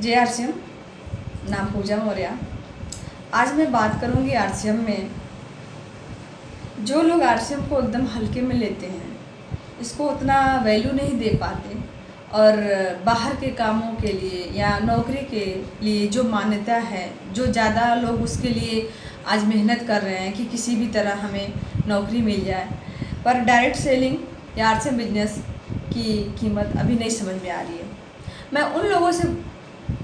जय आरसीएम। नाम पूजा मौर्य। आज मैं बात करूंगी आरसीएम में जो लोग आरसीएम को एकदम हल्के में लेते हैं, इसको उतना वैल्यू नहीं दे पाते और बाहर के कामों के लिए या नौकरी के लिए जो मान्यता है, जो ज़्यादा लोग उसके लिए आज मेहनत कर रहे हैं कि किसी भी तरह हमें नौकरी मिल जाए, पर डायरेक्ट सेलिंग या आरसीएम बिजनेस की कीमत अभी नहीं समझ में आ रही है। मैं उन लोगों से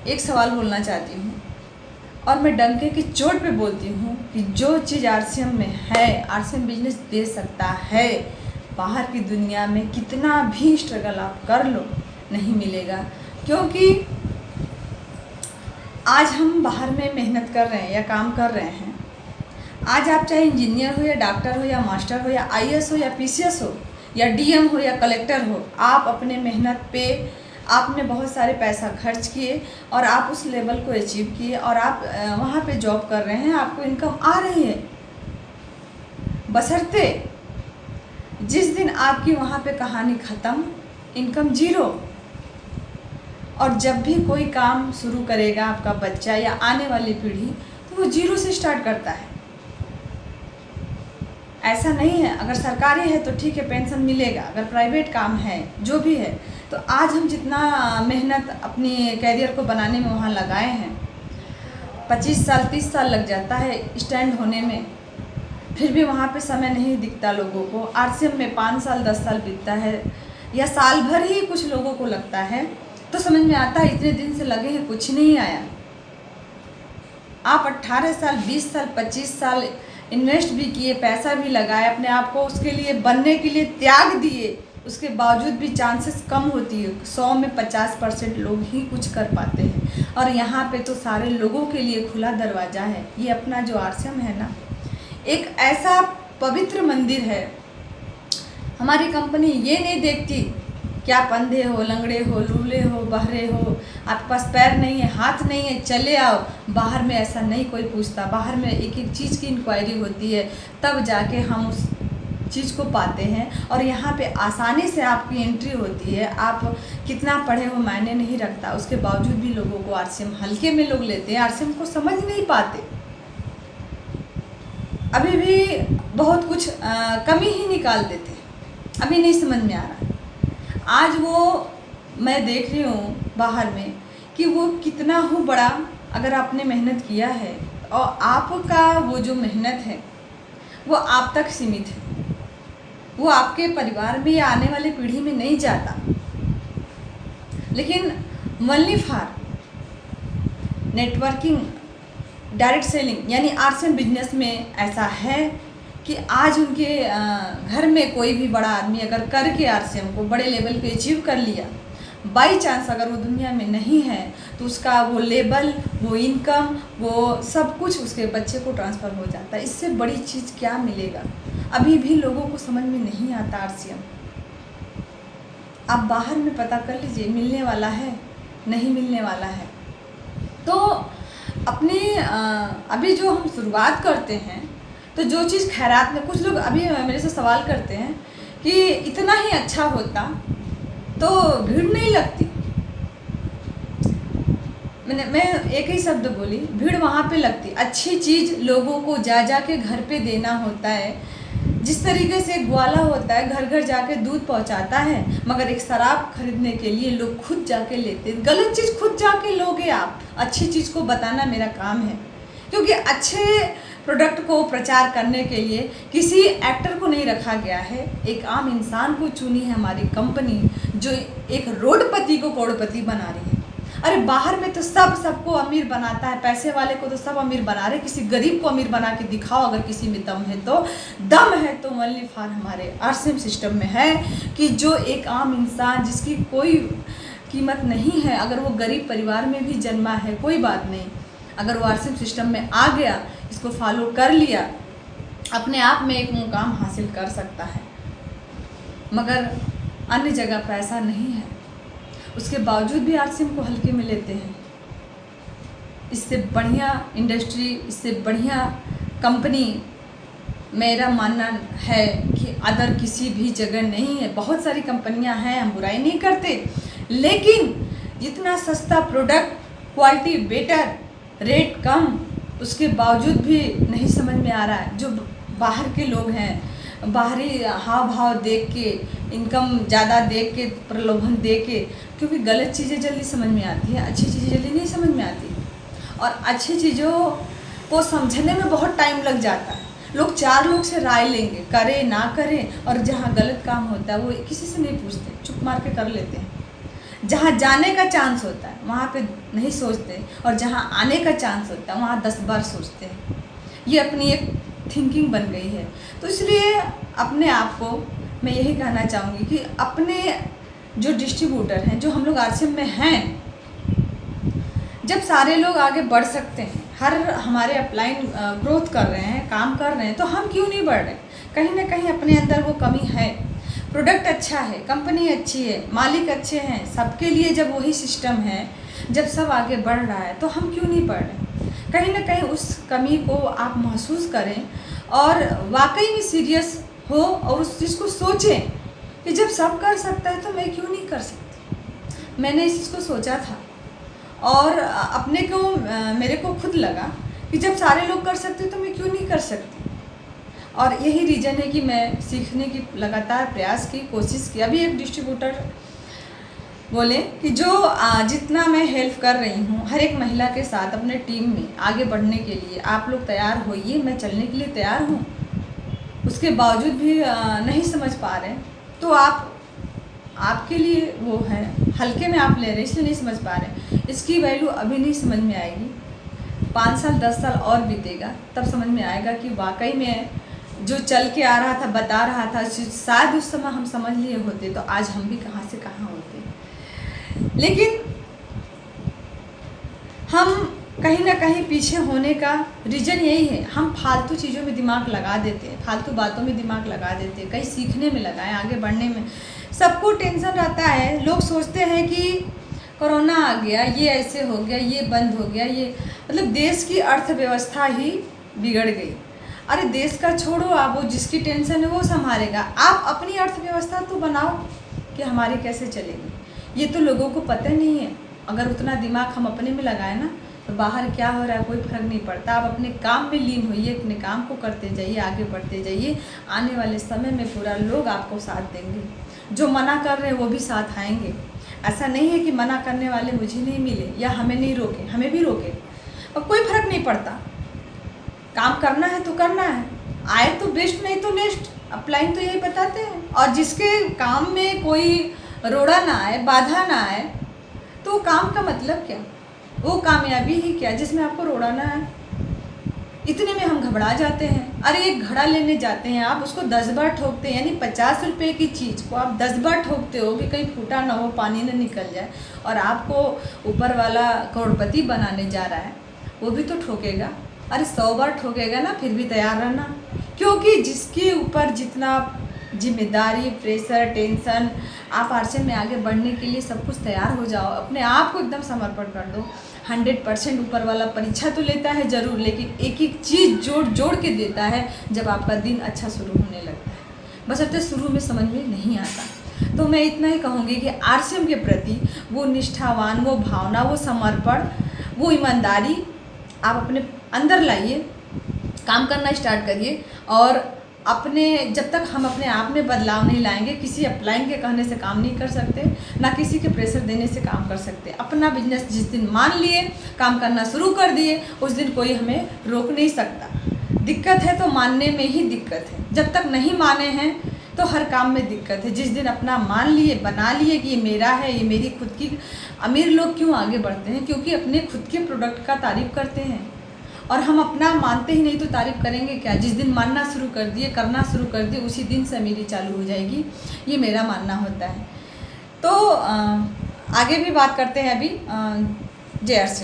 एक सवाल बोलना चाहती हूँ और मैं डंके की चोट पे बोलती हूँ कि जो चीज़ आरसीएम में है, आरसीएम बिजनेस दे सकता है, बाहर की दुनिया में कितना भी स्ट्रगल आप कर लो नहीं मिलेगा। क्योंकि आज हम बाहर में मेहनत कर रहे हैं या काम कर रहे हैं, आज आप चाहे इंजीनियर हो या डॉक्टर हो या मास्टर हो या आईएएस हो या पीसीएस हो या डीएम हो या कलेक्टर हो, आप अपने मेहनत पे आपने बहुत सारे पैसा खर्च किए और आप उस लेवल को अचीव किए और आप वहाँ पे जॉब कर रहे हैं, आपको इनकम आ रही है। बशर्ते जिस दिन आपकी वहाँ पे कहानी ख़त्म, इनकम जीरो। और जब भी कोई काम शुरू करेगा आपका बच्चा या आने वाली पीढ़ी, तो वो जीरो से स्टार्ट करता है। ऐसा नहीं है, अगर सरकारी है तो ठीक है, पेंशन मिलेगा, अगर प्राइवेट काम है जो भी है, तो आज हम जितना मेहनत अपनी कैरियर को बनाने में वहाँ लगाए हैं, 25 साल 30 साल लग जाता है स्टैंड होने में, फिर भी वहाँ पे समय नहीं दिखता लोगों को। आरसीएम में 5 साल 10 साल बीतता है या साल भर ही कुछ लोगों को लगता है, तो समझ में आता है इतने दिन से लगे हैं कुछ नहीं आया। आप 18 साल 20 साल 25 साल इन्वेस्ट भी किए, पैसा भी लगाए, अपने आप को उसके लिए बनने के लिए त्याग दिए, उसके बावजूद भी चांसेस कम होती है। 100 में 50% लोग ही कुछ कर पाते हैं और यहाँ पे तो सारे लोगों के लिए खुला दरवाज़ा है। ये अपना जो आरसीएम है ना, एक ऐसा पवित्र मंदिर है। हमारी कंपनी ये नहीं देखती कि आप अंधे हो, लंगड़े हो, लूले हो, बहरे हो, आपके पास पैर नहीं है, हाथ नहीं है, चले आओ। बाहर में ऐसा नहीं कोई पूछता। बाहर में एक एक चीज़ की इंक्वायरी होती है, तब जाके हम उस चीज़ को पाते हैं। और यहाँ पे आसानी से आपकी एंट्री होती है। आप कितना पढ़े हो मायने नहीं रखता, उसके बावजूद भी लोगों को आरसीएम हल्के में लोग लेते हैं, आरसीएम को समझ नहीं पाते। अभी भी बहुत कुछ कमी ही निकाल देते, अभी नहीं समझ में आ रहा। आज वो मैं देख रही हूँ बाहर में कि वो कितना हो बड़ा, अगर आपने मेहनत किया है और आपका वो जो मेहनत है वो आप तक सीमित है, वो आपके परिवार में या आने वाली पीढ़ी में नहीं जाता। लेकिन only for networking, direct selling यानी आरसीएम बिजनेस में ऐसा है कि आज उनके घर में कोई भी बड़ा आदमी अगर करके आरसीएम को बड़े लेवल पे अचीव कर लिया, बाई चांस अगर वो दुनिया में नहीं है, तो उसका वो लेवल, वो इनकम, वो सब कुछ उसके बच्चे को ट्रांसफ़र हो जाता है। इससे बड़ी चीज़ क्या मिलेगा? अभी भी लोगों को समझ में नहीं आता आरसीएम। आप बाहर में पता कर लीजिए, मिलने वाला है नहीं मिलने वाला है। तो अपनी अभी जो हम शुरुआत करते हैं, तो जो चीज़ खैरात में, कुछ लोग अभी मेरे से सवाल करते हैं कि इतना ही अच्छा होता तो भीड़ नहीं लगती। मैं एक ही शब्द बोली, भीड़ वहाँ पे लगती। अच्छी चीज़ लोगों को जा के घर पे देना होता है। जिस तरीके से एक ग्वाला होता है, घर घर जाके दूध पहुँचाता है, मगर एक शराब खरीदने के लिए लोग खुद जाके लेते। गलत चीज़ खुद जाके लोगे आप, अच्छी चीज़ को बताना मेरा काम है। क्योंकि अच्छे प्रोडक्ट को प्रचार करने के लिए किसी एक्टर को नहीं रखा गया है, एक आम इंसान को चुनी है हमारी कंपनी, जो एक रोडपति को करोड़पति बना रही है। अरे बाहर में तो सबको अमीर बनाता है, पैसे वाले को तो सब अमीर बना रहे, किसी गरीब को अमीर बना के दिखाओ अगर किसी में दम है तो। दम है तो ओनली फॉर हमारे आरसीएम सिस्टम में है कि जो एक आम इंसान जिसकी कोई कीमत नहीं है, अगर वो गरीब परिवार में भी जन्मा है कोई बात नहीं, अगर वो आरसीएम सिस्टम में आ गया, इसको फॉलो कर लिया, अपने आप में एक मुकाम हासिल कर सकता है। मगर अन्य जगह पर ऐसा नहीं है, उसके बावजूद भी आरसीएम को हल्के में लेते हैं। इससे बढ़िया इंडस्ट्री, इससे बढ़िया कंपनी मेरा मानना है कि अदर किसी भी जगह नहीं है। बहुत सारी कंपनियां हैं, हम बुराई नहीं करते, लेकिन जितना सस्ता प्रोडक्ट क्वालिटी बेटर, रेट कम, उसके बावजूद भी नहीं समझ में आ रहा है। जो बाहर के लोग हैं, बाहरी हाव भाव देख के, इनकम ज़्यादा देख के, प्रलोभन दे के, क्योंकि गलत चीज़ें जल्दी समझ में आती हैं, अच्छी चीज़ें जल्दी नहीं समझ में आती। और अच्छी चीज़ों को समझने में बहुत टाइम लग जाता है। लोग 4 लोग से राय लेंगे, करें ना करें, और जहाँ गलत काम होता है वो किसी से नहीं पूछते, चुप मार के कर लेते हैं। जहाँ जाने का चांस होता है वहाँ पे नहीं सोचते, और जहाँ आने का चांस होता है वहाँ 10 बार सोचते हैं। ये अपनी एक थिंकिंग बन गई है। तो इसलिए अपने आप को मैं यही कहना चाहूँगी कि अपने जो डिस्ट्रीब्यूटर हैं, जो हम लोग आरसीएम में हैं, जब सारे लोग आगे बढ़ सकते हैं, हर हमारे अपलाइन ग्रोथ कर रहे हैं, काम कर रहे हैं, तो हम क्यों नहीं बढ़ रहे? कहीं ना कहीं अपने अंदर वो कमी है। प्रोडक्ट अच्छा है, कंपनी अच्छी है, मालिक अच्छे हैं, सबके लिए जब वही सिस्टम है, जब सब आगे बढ़ रहा है, तो हम क्यों नहीं बढ़ रहे? कहीं ना कहीं उस कमी को आप महसूस करें और वाकई में सीरियस हो और उस चीज़ को सोचें कि जब सब कर सकता है तो मैं क्यों नहीं कर सकती। मैंने इस चीज़ को सोचा था और अपने को मेरे को खुद लगा कि जब सारे लोग कर सकते तो मैं क्यों नहीं कर सकती। और यही रीज़न है कि मैं सीखने की लगातार प्रयास की, कोशिश की। अभी एक डिस्ट्रीब्यूटर बोले कि जो जितना मैं हेल्प कर रही हूँ हर एक महिला के साथ अपने टीम में आगे बढ़ने के लिए, आप लोग तैयार होइए, मैं चलने के लिए तैयार हूँ। उसके बावजूद भी नहीं समझ पा रहे, तो आपके लिए वो है, हल्के में आप ले रहे इसलिए नहीं समझ पा रहे। इसकी वैल्यू अभी नहीं समझ में आएगी, 5 साल 10 साल और बीतेगा, तब समझ में आएगा कि वाकई में जो चल के आ रहा था, बता रहा था, शायद उस समय हम समझ लिए होते तो आज हम भी कहाँ से कहाँ होते। लेकिन हम कहीं ना कहीं पीछे होने का रीज़न यही है, हम फालतू चीज़ों में दिमाग लगा देते हैं, फालतू बातों में दिमाग लगा देते हैं। कहीं सीखने में लगाएं, आगे बढ़ने में। सबको टेंशन रहता है, लोग सोचते हैं कि कोरोना आ गया, ये ऐसे हो गया, ये बंद हो गया, ये मतलब देश की अर्थव्यवस्था ही बिगड़ गई। अरे देश का छोड़ो, आप वो जिसकी टेंशन है वो संभालेगा, आप अपनी अर्थव्यवस्था तो बनाओ कि हमारी कैसे चलेगी। ये तो लोगों को पता नहीं है। अगर उतना दिमाग हम अपने में लगाए ना, तो बाहर क्या हो रहा है कोई फर्क नहीं पड़ता। आप अपने काम में लीन होइए, अपने काम को करते जाइए, आगे बढ़ते जाइए। आने वाले समय में पूरा लोग आपको साथ देंगे, जो मना कर रहे हैं वो भी साथ आएंगे। ऐसा नहीं है कि मना करने वाले मुझे नहीं मिले या हमें नहीं रोके, हमें भी रोके, और कोई फर्क नहीं पड़ता। काम करना है तो करना है, आए तो बेस्ट, नहीं तो नेक्स्ट। अपलाइन तो यही बताते हैं। और जिसके काम में कोई रोड़ा ना आए, बाधा ना आए, तो काम का मतलब क्या, वो कामयाबी ही क्या जिसमें आपको रोड़ा ना आए। इतने में हम घबरा जाते हैं। अरे एक घड़ा लेने जाते हैं, आप उसको 10 बार ठोकते हैं, यानी 50 रुपये की चीज़ को आप 10 बार ठोकते हो कि कहीं फूटा ना हो, पानी ना निकल जाए। और आपको ऊपर वाला करोड़पति बनाने जा रहा है, वो भी तो ठोकेगा। अरे 100 बार ठोकेगा ना, फिर भी तैयार रहना, क्योंकि जिसके ऊपर जितना जिम्मेदारी, प्रेशर, टेंशन, आप आरसीएम में आगे बढ़ने के लिए सब कुछ तैयार हो जाओ, अपने आप को एकदम समर्पण कर दो। 100% ऊपर वाला परीक्षा तो लेता है ज़रूर, लेकिन एक एक चीज़ जोड़ जोड़ के देता है जब आपका दिन अच्छा शुरू होने लगता है। बशर्ते शुरू में समझ में नहीं आता। तो मैं इतना ही कहूँगी कि आरसीएम के प्रति वो निष्ठावान, वो भावना, वो समर्पण, वो ईमानदारी आप अपने अंदर लाइए, काम करना स्टार्ट करिए। और अपने जब तक हम अपने आप में बदलाव नहीं लाएंगे, किसी अपलाइन के कहने से काम नहीं कर सकते, ना किसी के प्रेशर देने से काम कर सकते। अपना बिजनेस जिस दिन मान लिए, काम करना शुरू कर दिए, उस दिन कोई हमें रोक नहीं सकता। दिक्कत है तो मानने में ही दिक्कत है, जब तक नहीं माने हैं तो हर काम में दिक्कत है। जिस दिन अपना मान लिए, बना लिए कि ये मेरा है, ये मेरी खुद की। अमीर लोग क्यों आगे बढ़ते हैं? क्योंकि अपने खुद के प्रोडक्ट का तारीफ़ करते हैं। और हम अपना मानते ही नहीं तो तारीफ़ करेंगे क्या? जिस दिन मानना शुरू कर दिए, करना शुरू कर दिए, उसी दिन से अमीरी चालू हो जाएगी। ये मेरा मानना होता है। तो आगे भी बात करते हैं अभी JRC।